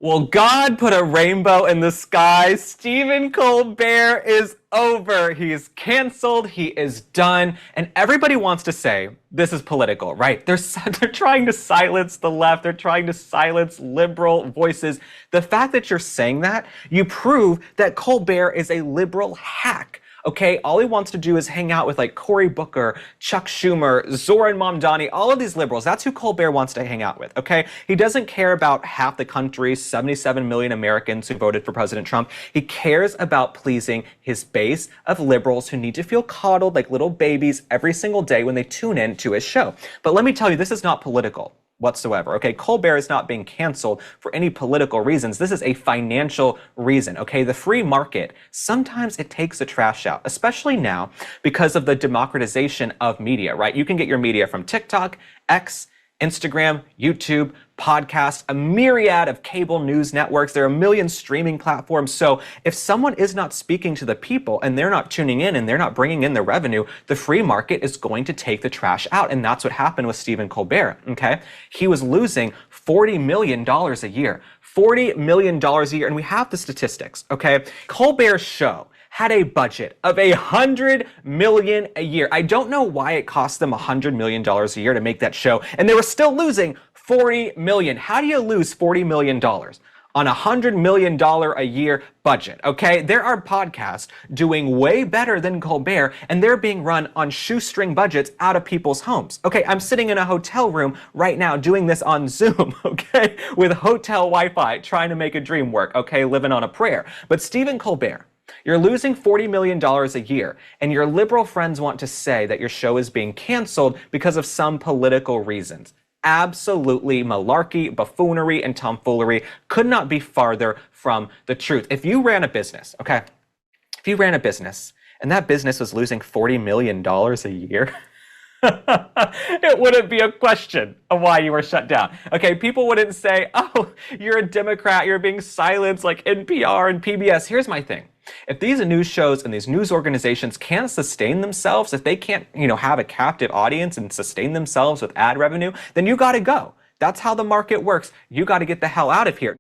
Well, God put a rainbow in the sky. Stephen Colbert is over. He's canceled. He is done. And everybody wants to say this is political, right? They're trying to silence the left. They're trying to silence liberal voices. The fact that you're saying that, you prove that Colbert is a liberal hack. Okay, all he wants to do is hang out with like Cory Booker, Chuck Schumer, Zoran Mamdani, all of these liberals. That's who Colbert wants to hang out with, okay? He doesn't care about half the country, 77 million Americans who voted for President Trump. He cares about pleasing his base of liberals who need to feel coddled like little babies every single day when they tune in to his show. But let me tell you, this is not political whatsoever. Okay, Colbert is not being canceled for any political reasons. This is a financial reason. Okay, the free market, sometimes it takes the trash out, especially now because of the democratization of media, right? You can get your media from TikTok, X, Instagram, YouTube, podcasts, a myriad of cable news networks. There are a million streaming platforms. So if someone is not speaking to the people and they're not tuning in and they're not bringing in the revenue, the free market is going to take the trash out. And that's what happened with Stephen Colbert, okay? He was losing $40 million a year. $40 million a year. And we have the statistics, okay? Colbert's show had a budget of $100 million a year. I don't know why it cost them $100 million a year to make that show, and they were still losing $40 million. How do you lose $40 million on a $100 million a year budget? Okay, there are podcasts doing way better than Colbert, and they're being run on shoestring budgets out of people's homes. Okay, I'm sitting in a hotel room right now doing this on Zoom, okay, with hotel Wi-Fi, trying to make a dream work, okay, living on a prayer. But Stephen Colbert, you're losing $40 million a year, and your liberal friends want to say that your show is being canceled because of some political reasons. Absolutely malarkey, buffoonery, and tomfoolery could not be farther from the truth. If you ran a business, okay, if you ran a business and that business was losing $40 million a year, it wouldn't be a question of why you were shut down. Okay, people wouldn't say, oh, you're a Democrat, you're being silenced like NPR and PBS. Here's my thing. If these news shows and these news organizations can't sustain themselves, if they can't, have a captive audience and sustain themselves with ad revenue, then you got to go. That's how the market works. You got to get the hell out of here.